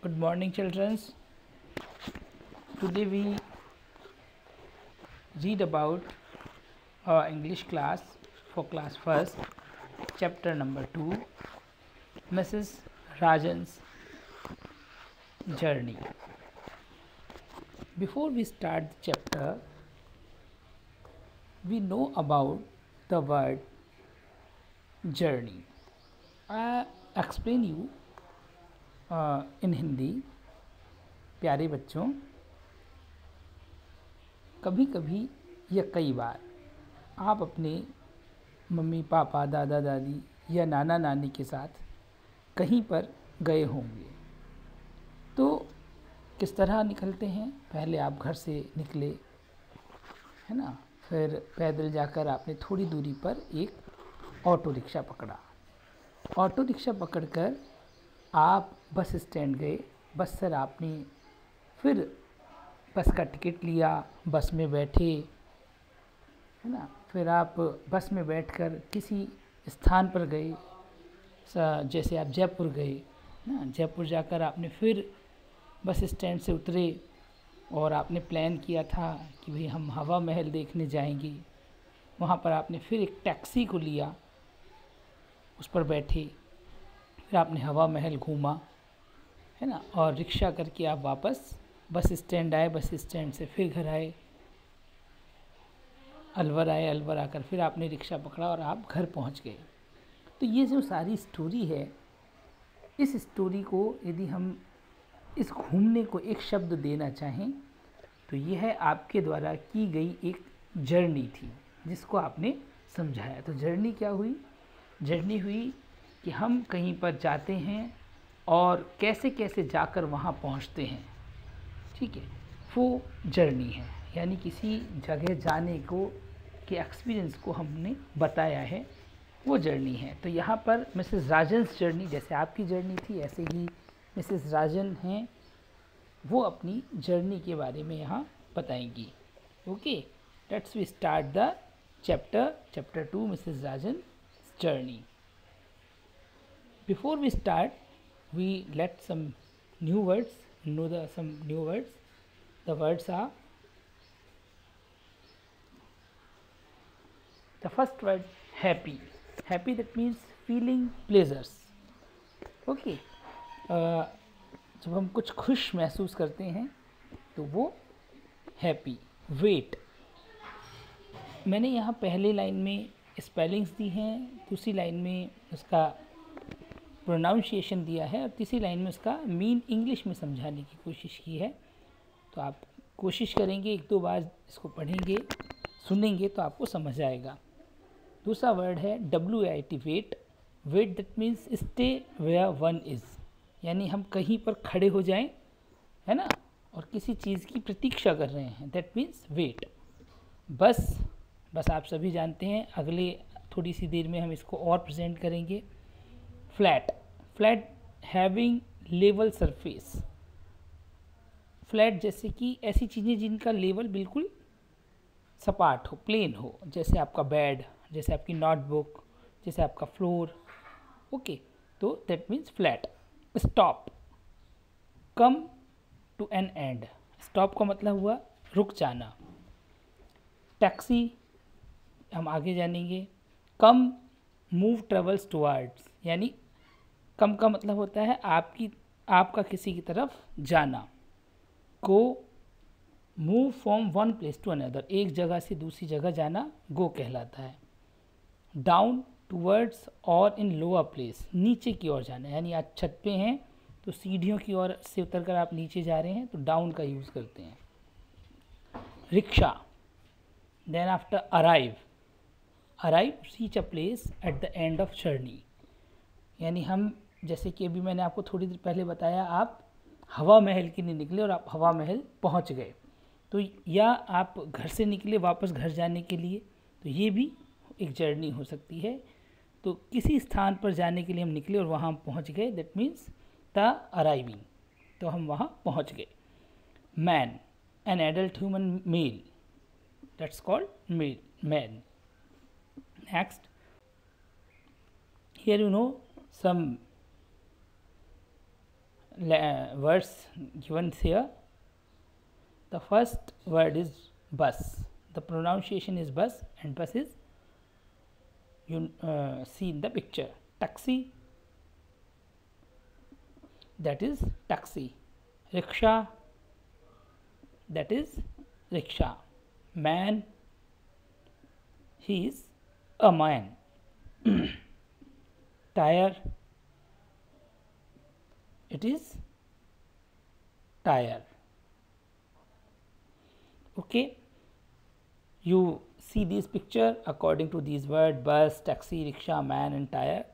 Good morning, children. Today we read about our English class for class first, chapter number 2, Mrs. Rajan's journey. Before we start the chapter, we know about the word journey. I explain you in Hindi. प्यारे बच्चों, कभी कभी या कई बार आप अपने mummy papa दादा दादी या नाना नानी के साथ कहीं पर गए होंगे। तो किस तरह निकलते हैं? पहले आप घर से निकले, है ना, फिर पैदल जाकर आपने थोड़ी दूरी पर एक ऑटो रिक्शा पकड़ा। ऑटो रिक्शा पकड़कर आप बस स्टैंड गए। बस से आपने फिर बस का टिकट लिया, बस में बैठे, है ना, फिर आप बस में बैठकर किसी स्थान पर गए। जैसे आप जयपुर गए ना, जयपुर जाकर आपने फिर बस स्टैंड से उतरे और आपने प्लान किया था कि भाई हम हवा महल देखने जाएंगे। वहाँ पर आपने फिर एक टैक्सी को लिया, उस पर बैठे, फिर आपने हवा महल घूमा, है ना, और रिक्शा करके आप वापस बस स्टैंड आए। बस स्टैंड से फिर घर आए, अलवर आए, अलवर आकर फिर आपने रिक्शा पकड़ा और आप घर पहुंच गए। तो ये जो सारी स्टोरी है, इस स्टोरी को यदि हम इस घूमने को एक शब्द देना चाहें तो ये है आपके द्वारा की गई एक जर्नी थी जिसको आपने समझाया। तो जर्नी क्या हुई? जर्नी हुई कि हम कहीं पर जाते हैं और कैसे कैसे जाकर वहाँ पहुँचते हैं। ठीक है, वो जर्नी है, यानी किसी जगह जाने को के एक्सपीरियंस को हमने बताया है, वो जर्नी है। तो यहाँ पर मिसेस राजन्स जर्नी, जैसे आपकी जर्नी थी ऐसे ही मिसेस राजन हैं, वो अपनी जर्नी के बारे में यहाँ बताएंगी। Okay, let's we start the chapter 2, Mrs Rajan journey. Before we start, we let some new words, some new words. The words are, the first word happy. Happy, that means feeling pleasures. Okay, जब हम कुछ खुश महसूस करते हैं तो वो happy. Wait, मैंने यहाँ पहले लाइन में स्पेलिंग्स दी हैं, दूसरी लाइन में उसका प्रोनाउंसिएशन दिया है और तीसरी लाइन में उसका मीन इंग्लिश में समझाने की कोशिश की है। तो आप कोशिश करेंगे, एक दो बार इसको पढ़ेंगे, सुनेंगे तो आपको समझ आएगा। दूसरा वर्ड है WAIT, wait. Wait, that means stay where one is, यानी हम कहीं पर खड़े हो जाएं, है ना, और किसी चीज़ की प्रतीक्षा कर रहे हैं, दैट मीन्स वेट। बस आप सभी जानते हैं, अगले थोड़ी सी देर में हम इसको और प्रेजेंट करेंगे। Flat, having level surface. Flat जैसे कि ऐसी चीज़ें जिनका लेवल बिल्कुल सपाट हो, प्लेन हो, जैसे आपका बेड, जैसे आपकी नोटबुक, जैसे आपका फ्लोर। ओके, तो that means flat. Stop, come to an end. Stop का मतलब हुआ रुक जाना। टैक्सी, हम आगे जानेंगे। कम, मूव ट्रेवल्स टुवर्ड्स, यानी कम का मतलब होता है आपका किसी की तरफ जाना। Go, move from one place to another, एक जगह से दूसरी जगह जाना गो कहलाता है। डाउन, टूवर्ड्स और इन लोअर प्लेस, नीचे की ओर जाना, यानी आप छत पे हैं तो सीढ़ियों की ओर से उतरकर आप नीचे जा रहे हैं तो डाउन का यूज़ करते हैं। Rickshaw, then after arrive, reach a place at the end of journey, यानी हम, जैसे कि अभी मैंने आपको थोड़ी देर पहले बताया, आप हवा महल के लिए निकले और आप हवा महल पहुंच गए। तो या आप घर से निकले वापस घर जाने के लिए, तो ये भी एक जर्नी हो सकती है। तो किसी स्थान पर जाने के लिए हम निकले और वहाँ हम पहुँच गए, दैट मीन्स द अराइविंग, तो हम वहाँ पहुँच गए। Man, an adult human male, that's called man. Next, here you know some words given here. The first word is bus. The pronunciation is bus, and bus is you see in the picture. Taxi, that is taxi. Rickshaw, that is rickshaw. Man, he is a man. Tire, it is tire. Okay, you see this picture according to these words: bus, taxi, rickshaw, man and tire.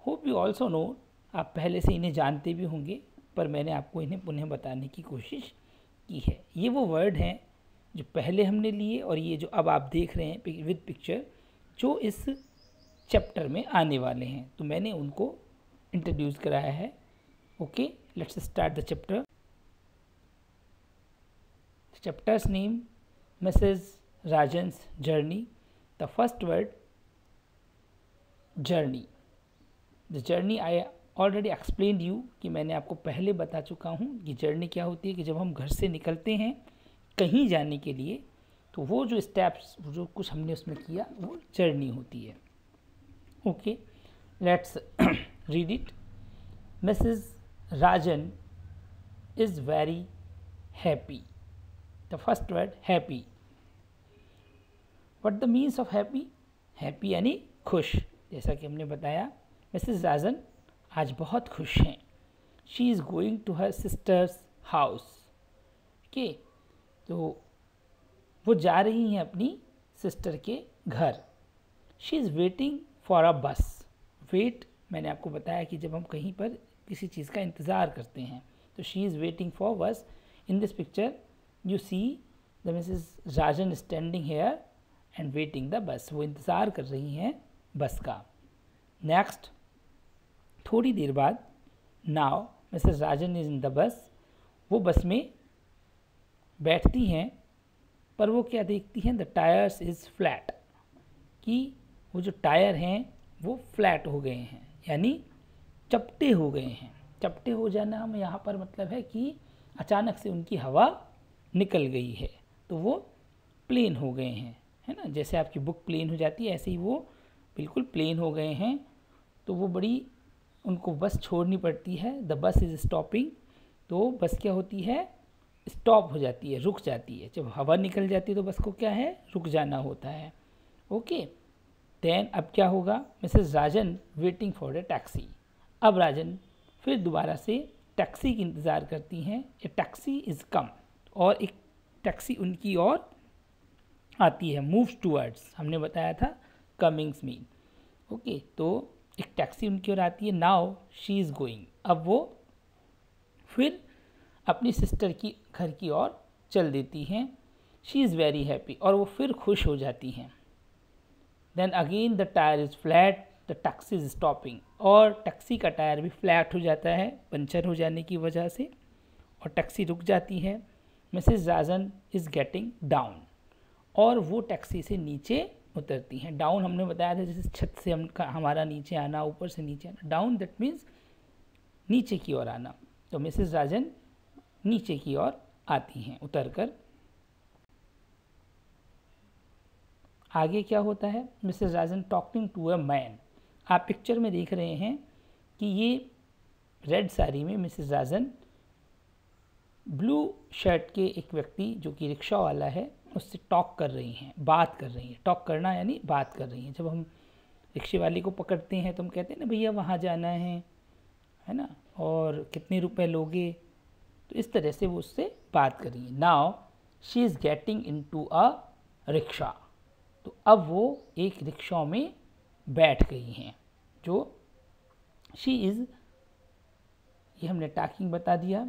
Hope you also know, आप पहले से इन्हें जानते भी होंगे, पर मैंने आपको इन्हें पुनः बताने की कोशिश की है. ये वो वर्ड हैं जो पहले हमने लिए और ये जो अब आप देख रहे हैं विद पिक्चर, जो इस चैप्टर में आने वाले हैं, तो मैंने उनको इंट्रोड्यूस कराया है. Okay, let's start the chapter. Chapter's name, Mrs. Rajan's journey. The first word, journey. The journey I already explained you, कि मैंने आपको पहले बता चुका हूँ कि जर्नी क्या होती है. कि जब हम घर से निकलते हैं कहीं जाने के लिए, तो वो जो स्टेप्स, जो कुछ हमने उसमें किया, वो जर्नी होती है. Okay, let's read it. Mrs. Rajan is very happy. The first word, happy. What the means of happy? Happy यानी खुश. जैसा कि हमने बताया, मिसेस राजन आज बहुत खुश हैं. She is going to her sister's house. Okay, तो वो जा रही हैं अपनी सिस्टर के घर. She is waiting for a bus. Wait, मैंने आपको बताया कि जब हम कहीं पर किसी चीज़ का इंतज़ार करते हैं, तो she is waiting for bus. In this picture you see the Mrs. Rajan standing here and waiting the bus. वो इंतज़ार कर रही हैं बस का. नेक्स्ट, थोड़ी देर बाद, now Mrs Rajan is in the bus. वो बस में बैठती हैं, पर वो क्या देखती हैं? The tyres is flat. कि वो जो टायर हैं वो फ्लैट हो गए हैं, यानी चपटे हो गए हैं. चपटे हो जाना हम यहाँ पर मतलब है कि अचानक से उनकी हवा निकल गई है, तो वो प्लेन हो गए हैं, है ना. जैसे आपकी बुक प्लेन हो जाती है, ऐसे ही वो बिल्कुल प्लेन हो गए हैं. तो वो बड़ी, उनको बस छोड़नी पड़ती है. The bus is stopping. तो बस क्या होती है? स्टॉप हो जाती है, रुक जाती है. जब हवा निकल जाती है तो बस को क्या है? रुक जाना होता है. ओके, देन अब क्या होगा? Mrs Rajan waiting for a taxi. अब राजन फिर दोबारा से टैक्सी की इंतज़ार करती हैं. ए टैक्सी इज़ कम, और एक टैक्सी उनकी ओर आती है. मूव्स टूवर्ड्स, हमने बताया था कमिंग्स मीन. ओके, तो एक टैक्सी उनकी ओर आती है. Now she is going. अब वो फिर अपनी सिस्टर की घर की ओर चल देती हैं. शी इज़ वेरी हैप्पी, और वो फिर खुश हो जाती हैं. Then again the tyre is flat, the taxi is stopping. और टैक्सी का टायर भी फ्लैट हो जाता है पंचर हो जाने की वजह से, और टैक्सी रुक जाती है. Mrs Rajan is getting down, और वो टैक्सी से नीचे उतरती हैं. डाउन हमने बताया था जैसे छत से हमारा नीचे आना, ऊपर से नीचे आना. डाउन दैट मीन्स नीचे की ओर आना. तो मिसेस राजन नीचे की ओर आती हैं उतरकर. आगे क्या होता है? Mrs Rajan talking to a man. आप पिक्चर में देख रहे हैं कि ये रेड साड़ी में मिसेस राजन ब्लू शर्ट के एक व्यक्ति जो कि रिक्शा वाला है उससे टॉक कर रही हैं, बात कर रही हैं. टॉक करना यानी बात कर रही हैं. जब हम रिक्शे वाले को पकड़ते हैं तो हम कहते हैं ना, भैया वहाँ जाना है ना, और कितने रुपए लोगे. तो इस तरह से वो उससे बात कर रही है. Now she is getting into a rickshaw. तो अब वो एक रिक्शा में बैठ गई हैं. जो शी इज़, ये हमने टॉकिंग बता दिया,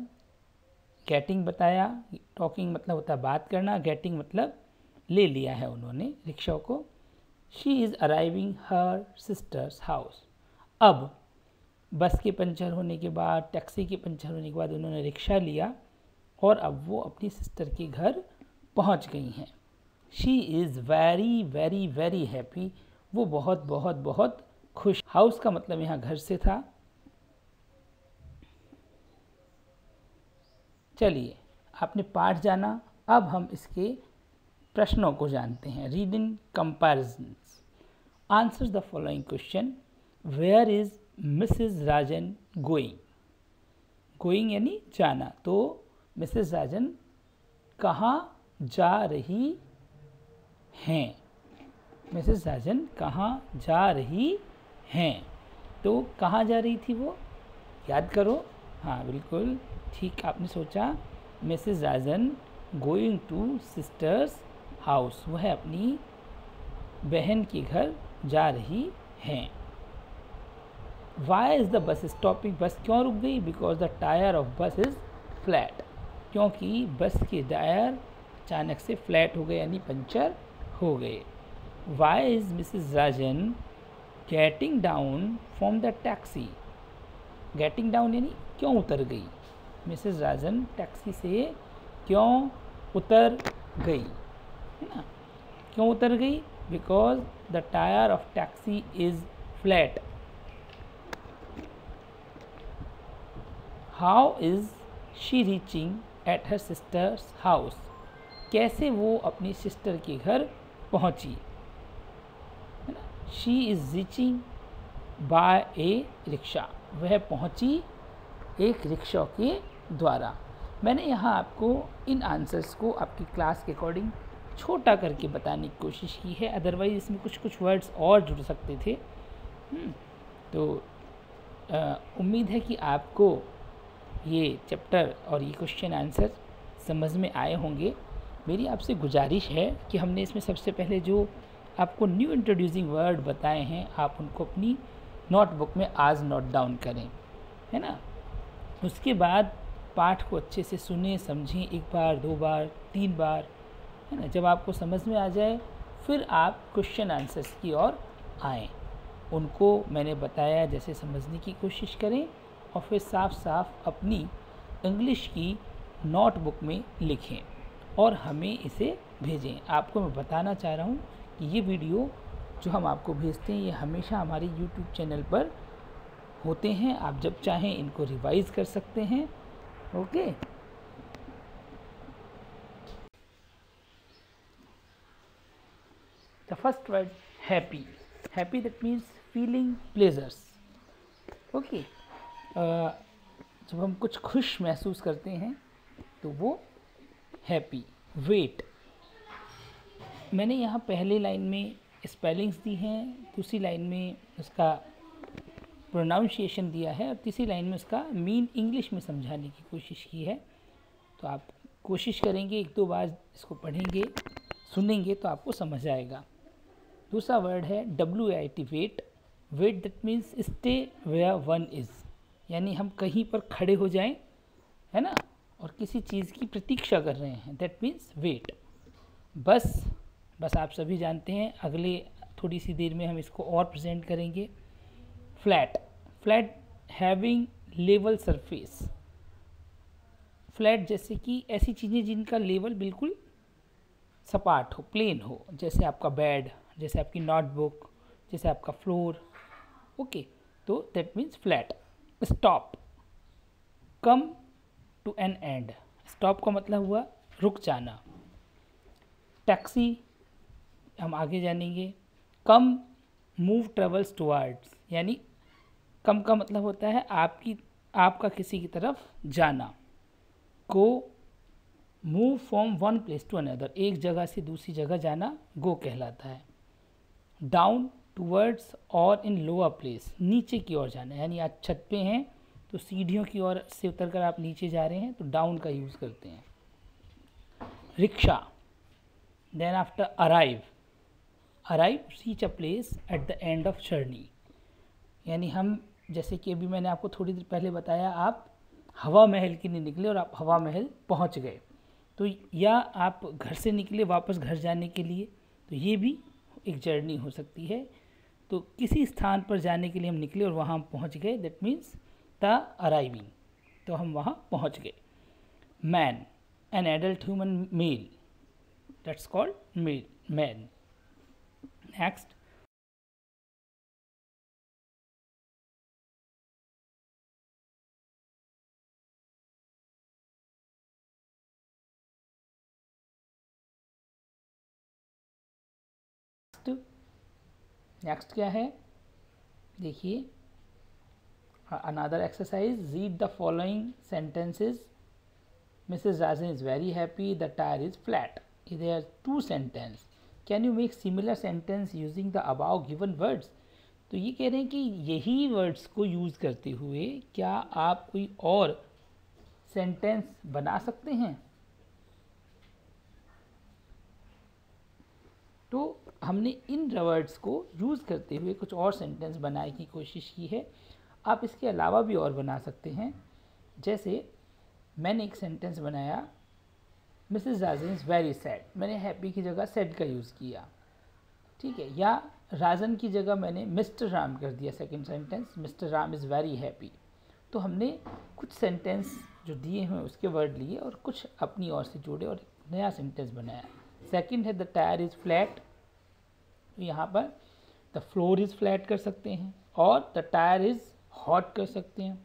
गेटिंग बताया. टॉकिंग मतलब होता है बात करना, गेटिंग मतलब ले लिया है उन्होंने रिक्शा को. She is arriving her sister's house. अब बस के पंचर होने के बाद, टैक्सी के पंचर होने के बाद उन्होंने रिक्शा लिया और अब वो अपनी सिस्टर के घर पहुंच गई हैं. She is very very very happy. वो बहुत बहुत बहुत खुश. हाउस का मतलब यहाँ घर से था. चलिए, आपने पाठ जाना, अब हम इसके प्रश्नों को जानते हैं। Reading comparisons. Answer the following question. Where is Mrs Rajan going? Going यानी जाना, तो मिसेस राजन कहाँ जा रही हैं? मिसेस राजन कहाँ जा रही हैं? तो कहाँ जा रही थी वो? याद करो। हाँ, बिल्कुल ठीक आपने सोचा। Mrs Rajan going to sister's house, वह अपनी बहन के घर जा रही हैं। Why is the bus stopping? Bus क्यों रुक गई? Because the tyre of bus is flat, क्योंकि बस के टायर अचानक से फ्लैट हो गए यानी पंचर हो गए। Why is Mrs Rajan getting down from the taxi? Getting down यानी क्यों उतर गई? मिसेस राजन टैक्सी से क्यों उतर गई, है ना? क्यों उतर गई? Because the tyre of taxi is flat. How is she reaching at her sister's house? कैसे वो अपनी सिस्टर के घर पहुंची, है ना? She is reaching by a rickshaw, वह पहुंची एक रिक्शा के द्वारा। मैंने यहाँ आपको इन आंसर्स को आपकी क्लास के अकॉर्डिंग छोटा करके बताने की कोशिश की है, अदरवाइज इसमें कुछ कुछ वर्ड्स और जुड़ सकते थे। तो उम्मीद है कि आपको ये चैप्टर और ये क्वेश्चन आंसर समझ में आए होंगे। मेरी आपसे गुजारिश है कि हमने इसमें सबसे पहले जो आपको न्यू इंट्रोड्यूसिंग वर्ड बताए हैं, आप उनको अपनी नोटबुक में आज नोट डाउन करें, है ना? उसके बाद पाठ को अच्छे से सुने, समझें, एक बार, दो बार, तीन बार, है ना? जब आपको समझ में आ जाए फिर आप क्वेश्चन आंसर्स की ओर आएँ। उनको मैंने बताया जैसे समझने की कोशिश करें और फिर साफ साफ अपनी इंग्लिश की नोटबुक में लिखें और हमें इसे भेजें। आपको मैं बताना चाह रहा हूँ कि ये वीडियो जो हम आपको भेजते हैं ये हमेशा हमारे YouTube चैनल पर होते हैं। आप जब चाहें इनको रिवाइज कर सकते हैं। Okay, the first word happy. Happy that means feeling pleasures. Okay, जब हम कुछ खुश महसूस करते हैं तो वो हैप्पी। वेट, मैंने यहाँ पहले लाइन में स्पेलिंग्स दी हैं, दूसरी लाइन में उसका प्रोनाउंसिएशन दिया है और तीसरी लाइन में उसका मीन इंग्लिश में समझाने की कोशिश की है। तो आप कोशिश करेंगे, एक दो बार इसको पढ़ेंगे, सुनेंगे तो आपको समझ आएगा। दूसरा वर्ड है WAIT, wait. Wait that means stay where one is, यानी हम कहीं पर खड़े हो जाएं, है ना, और किसी चीज़ की प्रतीक्षा कर रहे हैं, दैट मीन्स वेट। बस आप सभी जानते हैं, अगले थोड़ी सी देर में हम इसको और प्रेजेंट करेंगे। Flat, flat having level surface. Flat जैसे कि ऐसी चीज़ें जिनका लेवल बिल्कुल सपाट हो, प्लेन हो, जैसे आपका बेड, जैसे आपकी नोटबुक, जैसे आपका फ्लोर। ओके, तो that means flat. Stop, come to an end. Stop का मतलब हुआ रुक जाना। टैक्सी हम आगे जानेंगे। कम मूव ट्रेवल्स टुवर्ड्स, यानी कम का मतलब होता है आपका किसी की तरफ जाना। Go, move from one place to another, एक जगह से दूसरी जगह जाना गो कहलाता है। डाउन, टूवर्ड्स और इन लोअर प्लेस, नीचे की ओर जाना, यानी आप छत पे हैं तो सीढ़ियों की ओर से उतरकर आप नीचे जा रहे हैं तो डाउन का यूज़ करते हैं। Rickshaw, then after arrive, reach a place at the end of journey, यानी हम जैसे कि अभी मैंने आपको थोड़ी देर पहले बताया, आप हवा महल के लिए निकले और आप हवा महल पहुंच गए, तो या आप घर से निकले वापस घर जाने के लिए, तो ये भी एक जर्नी हो सकती है। तो किसी स्थान पर जाने के लिए हम निकले और वहाँ हम पहुँच गए, दैट मीन्स द अराइविंग, तो हम वहाँ पहुँच गए। Man, an adult human male, that's called man. Next, next क्या है, देखिए another exercise, read the following sentences. Mrs. Rajan is very happy, the tire is flat. There are two sentences. Can you make similar sentence using the above given words? तो ये कह रहे हैं कि यही वर्ड्स को यूज़ करते हुए क्या आप कोई और सेंटेंस बना सकते हैं. तो हमने इन वर्ड्स को यूज़ करते हुए कुछ और सेंटेंस बनाने की कोशिश की है. आप इसके अलावा भी और बना सकते हैं. जैसे मैंने एक सेंटेंस बनाया, Mrs Rajan is very sad. मैंने हैप्पी की जगह सैड का यूज़ किया, ठीक है. या राजन की जगह मैंने मिस्टर राम कर दिया. Second sentence, mister Ram is very happy. तो हमने कुछ सेंटेंस जो दिए हैं उसके वर्ड लिए और कुछ अपनी ओर से जोड़े और नया सेंटेंस बनाया. सेकंड है द टायर इज़ फ्लैट. तो यहाँ पर द फ्लोर इज़ फ्लैट कर सकते हैं और द टायर इज़ हॉट कर सकते हैं.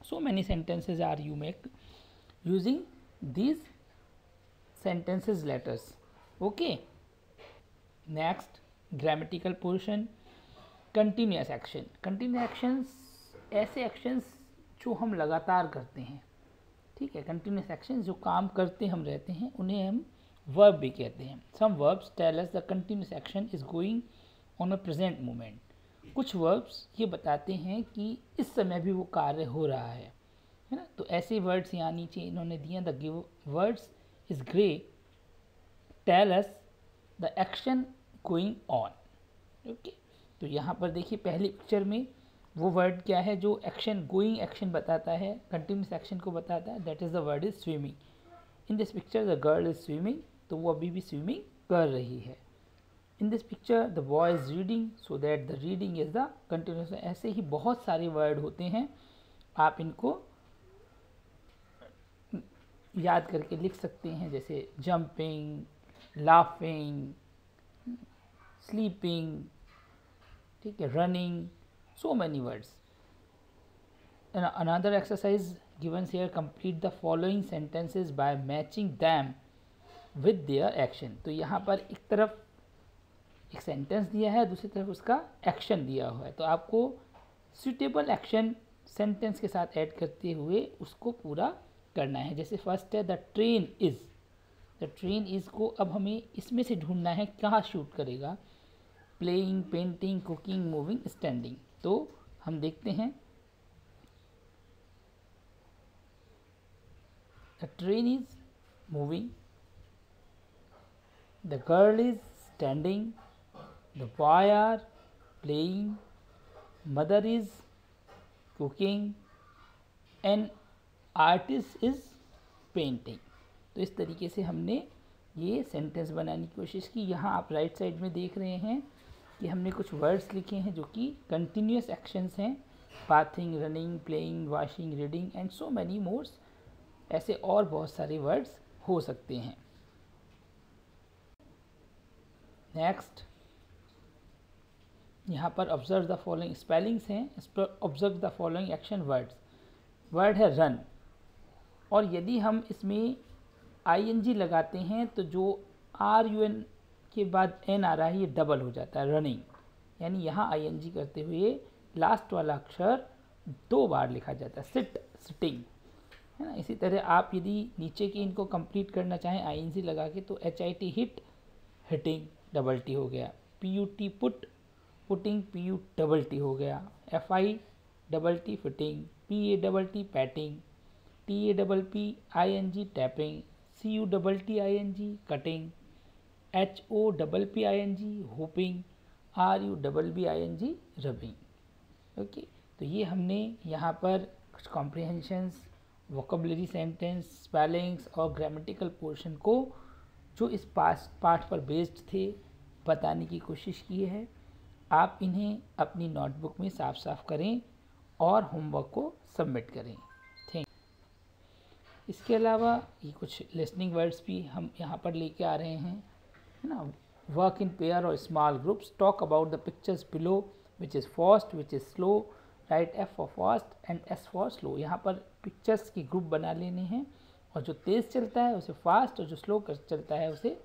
So many sentences are you make using these sentences letters. Okay. Next, grammatical portion, continuous action. Continuous actions ऐसे actions जो हम लगातार करते हैं, ठीक है. continuous actions जो काम करते हम रहते हैं उन्हें हम verb भी कहते हैं. Some verbs tell us the continuous action is going on a present moment. कुछ वर्ब्स ये बताते हैं कि इस समय भी वो कार्य हो रहा है ना. तो ऐसे वर्ड्स यहाँ नीचे इन्होंने दिए. The give words is grey tell us the action going on. Okay. तो यहाँ पर देखिए पहली पिक्चर में वो वर्ड क्या है जो एक्शन गोइंग एक्शन बताता है, कंटिन्यूस एक्शन को बताता है. That is the word is swimming. In this picture the girl is swimming. तो वो अभी भी स्विमिंग कर रही है. In this picture the boy is reading, so that the reading is the continuous. ऐसे ही बहुत सारे वर्ड होते हैं, आप इनको याद करके लिख सकते हैं. जैसे जंपिंग, लाफिंग, स्लीपिंग, ठीक है, running, so many words. Another exercise given here, complete the following sentences bye matching them with their action. तो यहाँ पर एक तरफ एक सेंटेंस दिया है, दूसरी तरफ उसका एक्शन दिया हुआ है. तो आपको सुटेबल एक्शन सेंटेंस के साथ ऐड करते हुए उसको पूरा करना है. जैसे फर्स्ट है the train is. The train is को अब हमें इसमें से ढूंढना है कहाँ शूट करेगा. Playing, painting, cooking, moving, standing. तो हम देखते हैं. The train is moving, the girl is standing, the boy are playing, mother is cooking, and artist is painting. तो इस तरीके से हमने ये सेंटेंस बनाने की कोशिश की. यहाँ आप राइट साइड में देख रहे हैं कि हमने कुछ वर्ड्स लिखे हैं जो कि कंटिन्यूस एक्शंस हैं. Bathing, running, playing, washing, reading and so many mores. ऐसे और बहुत सारे वर्ड्स हो सकते हैं. नेक्स्ट, यहाँ पर ऑब्जर्व द फॉलोइंग स्पेलिंग्स हैं. इस पर observe the following action words. Word है रन, और यदि हम इसमें ing लगाते हैं तो जो RUN के बाद N आ रहा है ये डबल हो जाता है, रनिंग. यानी यहाँ ing करते हुए लास्ट वाला अक्षर 2 बार लिखा जाता है, सिट, सिटिंग, है ना. इसी तरह आप यदि नीचे की इनको कंप्लीट करना चाहें ing लगा के तो HIT hit, hitting, double T हो गया. PUT put, putting, PU double T हो गया. FI double T fitting, PA double T patting, TA double P ING tapping, CU double T ING cutting, HO double P ING hopping, RU double B ING rubbing. Okay. तो ये हमने यहाँ पर कुछ comprehensions, vocabulary sentence, spellings और grammatical portion को जो इस पार्ट पर बेस्ड थे बताने की कोशिश की है. आप इन्हें अपनी नोटबुक में साफ साफ करें और होमवर्क को सबमिट करें. थैंक. इसके अलावा ये कुछ लिसनिंग वर्ड्स भी हम यहाँ पर लेके आ रहे हैं, है ना. वर्क इन पेयर और small groups. Talk about the pictures below, which is fast, which is slow. Right F for fast and S for slow. यहाँ पर पिक्चर्स की ग्रुप बना लेने हैं और जो तेज़ चलता है उसे फास्ट और जो स्लो चलता है उसे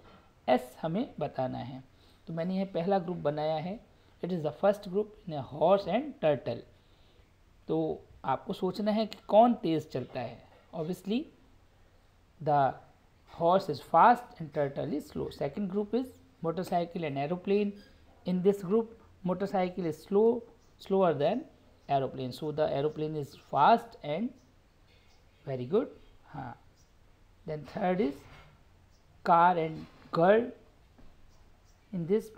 S हमें बताना है. तो मैंने यह पहला ग्रुप बनाया है. It is the first group in a horse and turtle. तो आपको सोचना है कि कौन तेज़ चलता है। Obviously the horse is fast and turtle is slow. Second group is motorcycle and aeroplane. In this group motorcycle is slower than aeroplane, so the aeroplane is fast and very good. Then third is car and girl. In this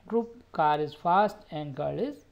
group car is fast and girl is